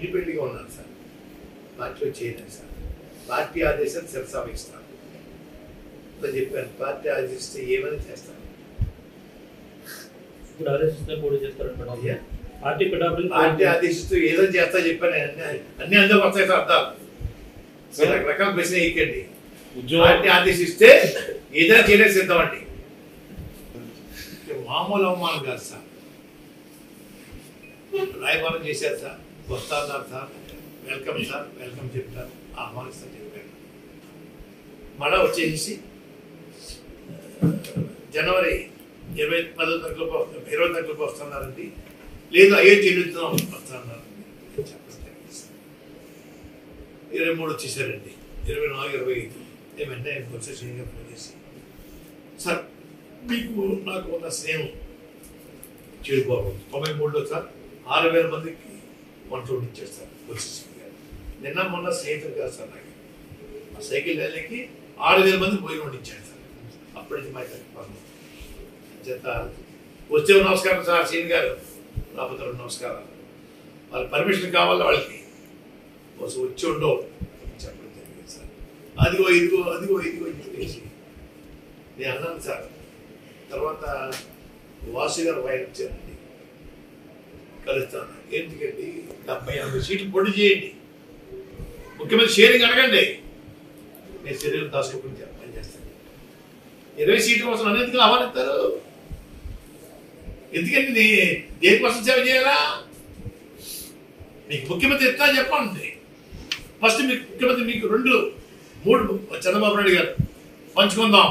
ఇండిపెండెంట్గా ఉన్నాను సార్, పార్టీలో చేయలేదు సార్. పార్టీ ఆదేశాలు శిరసావహిస్తాను చెప్పాను. పార్టీ ఆదేశిస్తే ఏమైనా చేస్తాను. ఇప్పుడు ఆదేశిస్తే పోటీ చేస్తారంట. పార్టీ ఆదేశిస్తూ ఏదో చేస్తా చెప్పాను. అన్ని అందరూ వస్తాయి సార్. అర్థాలు రకరకాల ప్రశ్న ఇక్కండి. పార్టీ ఆదేశిస్తే ఏదైనా చేయలేదు సిద్ధమండి. మామూలు అవమానం కాదు సార్. రాయబారం చేశారు సార్, వస్తున్నారు సార్, వెల్కమ్ సార్, వెల్కమ్ చెప్తారు, ఆహ్వానిస్తారు చెప్పారు. మళ్ళా వచ్చేసి జనవరి 20 తారీఖులోపు వస్తున్నారండి. లేదు అయోధ్య చెల్లుతున్నాం వస్తున్నారండి. 23 వచ్చేసారండి. 24, 25 ఏమంటే వచ్చేసిగా ఫోన్ చేసి, సార్ మీకు నాకు ఉన్న స్నేహం చెడిపోవడం 93లో సార్ 6,000 మందికి వంట ఇచ్చారు సార్. వచ్చేసి నిన్న మొన్న స్నేహితులు కాదు సార్. నాకు ఆ సైకిల్ ర్యాలీకి 6,000 మంది భోజనం వండించారు సార్. అప్పటి మా చేత వచ్చే నమస్కారం సార్ సీన్ గారు, రాకపోతే నమస్కారాలు. వాళ్ళ పర్మిషన్ కావాలి వాళ్ళకి, వచ్చి ఉండవు చెప్పడం జరిగింది సార్. అదిగో ఇదిగో అదిగో ఇదిగో చెప్పేసి నేను అన్నాను సార్. తర్వాత వాసు గారు వాయిస్ వచ్చారండి, కలుస్తాను. ఎందుకండి 70-80 సీట్లు పొడి చేయండి, ముఖ్యమంత్రి షేరింగ్ అడగండి, నేను శరీరం దాచుకోకుండా పని చేస్తాను. 20 సీట్ల కోసం నన్ను ఎందుకు ఆహ్వానిస్తారు? ఎందుకంటే దేనికోసం సేవ చేయాలా? మీకు ముఖ్యమంత్రి ఎట్లా చెప్పండి. ఫస్ట్ మీకు ముఖ్యమంత్రి మీకు 2, 3 చంద్రబాబు నాయుడు గారు పంచుకుందాం,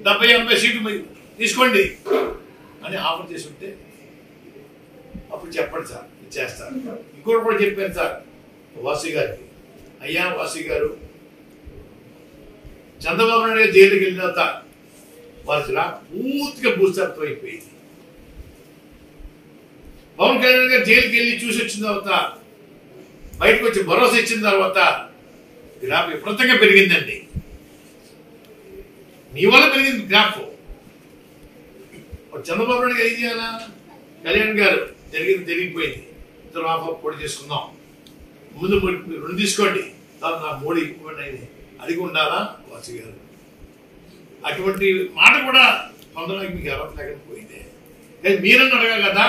70-80 సీట్లు తీసుకోండి అని ఆఫర్ చేసి ఉంటే అప్పుడు చెప్పండి సార్, చేస్తారు. ఇంకోటి కూడా చెప్పాను సార్ వాసు గారికి, అయ్యా వాసు గారు చంద్రబాబు నాయుడు గారు జైలుకి వెళ్ళిన తర్వాత వారికి పూర్తిగా భూస్థాపితం అయిపోయింది. పవన్ కళ్యాణ్ గారు జైలుకి వెళ్ళి చూసి వచ్చిన తర్వాత బయటకు వచ్చి భరోసా ఇచ్చిన తర్వాత గ్రాఫ్ విపరీతంగా పెరిగిందండి. మీ వల్ల పెరిగింది గ్రాఫ్. చంద్రబాబు నాయుడు గారు ఏం చేయాలా? కళ్యాణ్ గారు జరిగిపోయింది, ఇద్దరు ఆఫ్ పొడి చేసుకుందాం, ముందు 2 తీసుకోండి, తర్వాత నా 3 ఇవ్వండి అడిగి ఉండాలా వాసు గారు. అటువంటి మాట కూడా పొందడానికి మీకు అర్హత లేకపోయింది. కానీ మీరన్నా అడగా కదా.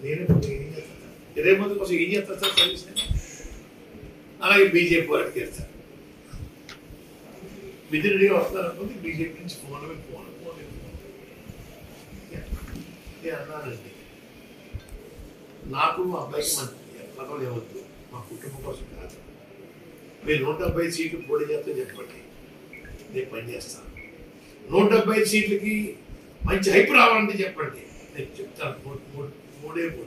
నేను ఏం చేస్తాను, 20 మంది కోసం ఏం చేస్తాను సార్ సర్వీస్. అలాగే బీజేపీ వారికి చేస్తారు. విధిరెడ్డిగా వస్తారనుకుంది బీజేపీ నుంచి ఫోన్ అన్నానండి. నాకు మా అబ్బాయికి మంచి పదవులు ఇవ్వద్దు, మా కుటుంబం కోసం కాదు. మీరు 170 సీట్లు పోటీ చేస్తే చెప్పండి, నేను పనిచేస్తాను. 175 సీట్లకి మంచి హైప్ రావాలంటే చెప్పండి, నేను చెప్తాను. 3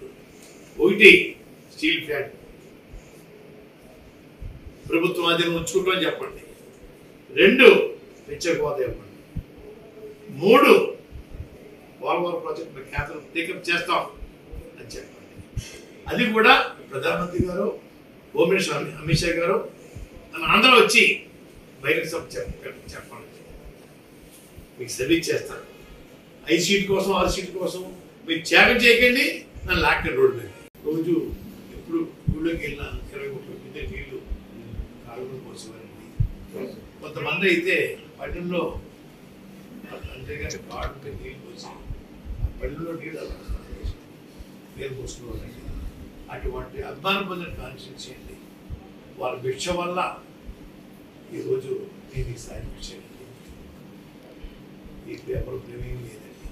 ఒకటి స్టీల్ ప్లాంట్ ప్రభుత్వం అధీనం ఉంచుకుంటామని చెప్పండి. 2 ప్రత్యేక హోదా ఇవ్వండి. 3 పోలవరం ప్రాజెక్ట్ మేము కేంద్రం టేకప్ చేస్తాం అని చెప్పండి. అది కూడా ప్రధానమంత్రి గారు, హోమ్ మినిస్టర్ అమిత్ షా గారు అందరూ వచ్చి బయటకు చెప్పండి. మీకు సర్వీస్ చేస్తాను. 5 సీట్ల కోసం 6 సీట్ల కోసం మీరు త్యాగం చేయకండి, నన్ను లాక్కండి రోడ్డు మీద. రోజు ఎప్పుడు ఊళ్ళోకి వెళ్ళినా 20 30 నీళ్ళు కాలువలు పోసేవారండి. కొంతమంది అయితే పల్లెల్లో అంతేగాని కాడు నీళ్ళు పోసి పల్లెల్లో నీళ్ళు పోసుకోవాలండి. అటువంటి అభిమానం పొందిన కాన్స్టిట్యూన్సీ అండి. వాళ్ళ భిక్ష వల్ల ఈరోజు నేను ఈ స్థాయికి వచ్చానండి. ఈ పేపర్ ప్రేమేమీ లేదండి.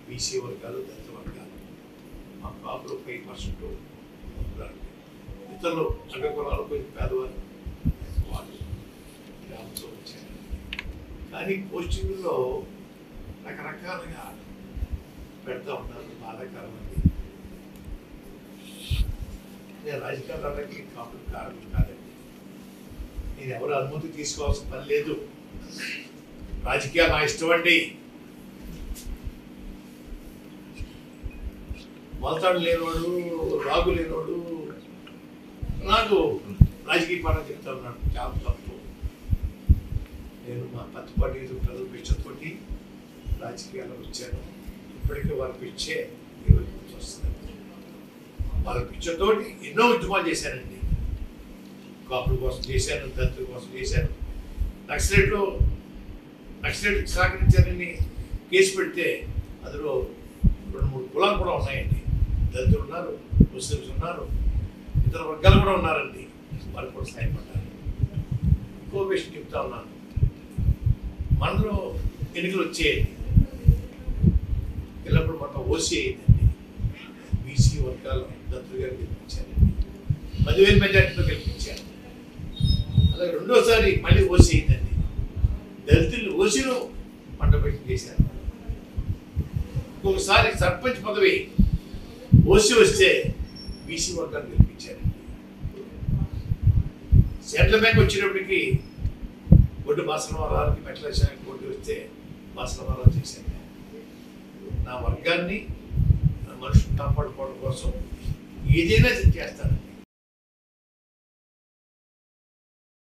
బీసీ వర్గాలు, దళిత వర్గాలు, మా కాపులు 5% ఉంటారు. ఇతరులు అగ్రకులాలు పోయి పేదవారు వాళ్ళు గ్రామంతో వచ్చారండి. కానీ పోస్టింగ్లో రకరకాలుగా పెడతా ఉంటారు, బాధాకరం అండి. నేను రాజకీయాలకి కాపులు కారణం కాదండి. నేను ఎవరు అనుమతి తీసుకోవాల్సిన పని లేదు. రాజకీయాలు నా ఇష్టం అండి. మొలతాడు లేనివాడు, రాగు లేనివాడు నాకు రాజకీయ పరంగా చెప్తా ఉన్నాడు, చాలా తప్పు. నేను మా పత్తిపాటి ప్రజల పిచ్చతోటి రాజకీయాల్లో వచ్చాను. ఇప్పటికీ వారి పిచ్చే ఈరోజు వస్తుంది. వాళ్ళ పిచ్చతోటి ఎన్నో ఉద్యమాలు చేశానండి. కాపుల కోసం చేశాను, దళితుల కోసం చేశాను. నక్సలైట్ సహకరించారని కేసు పెడితే అందులో 2-3 కులాలు కూడా ఉన్నాయండి. దళితులు ఉన్నారు, ముస్లిమ్స్ ఉన్నారు, ఇతర వర్గాలు కూడా ఉన్నారండి. వాళ్ళు కూడా సాయపడ్డారు. ఇంకో విషయం చెప్తా ఉన్నాను, మనలో ఎన్నికలు వచ్చేయండి, ఎల్లప్పుడు మొత్తం ఓసీ అయిందండి. బీసీ వర్గాలు దళితులు గారు గెలిపించారండి, 10,000 మెజార్టీతో గెలిపించారు. అలాగే రెండోసారి మళ్ళీ ఓసీ అయిందండి, దళితులు ఓసీలో పండబెట్టి చేశారు. ఇంకొకసారి సర్పంచ్ పదవి ఓసీ వస్తే బీసీ వర్గాన్ని గెలిపించారండి. సెంట్రల్ బ్యాంక్ వచ్చేటప్పటికి ఒడ్డు భాస్కరరావుకి మెట్లేశానికి పోటీ వస్తే భాస్కరరావు చేశారు. నా వర్గాన్ని, నా మనుషులు కాపాడుకోవడం కోసం ఏదైనా చేస్తాను.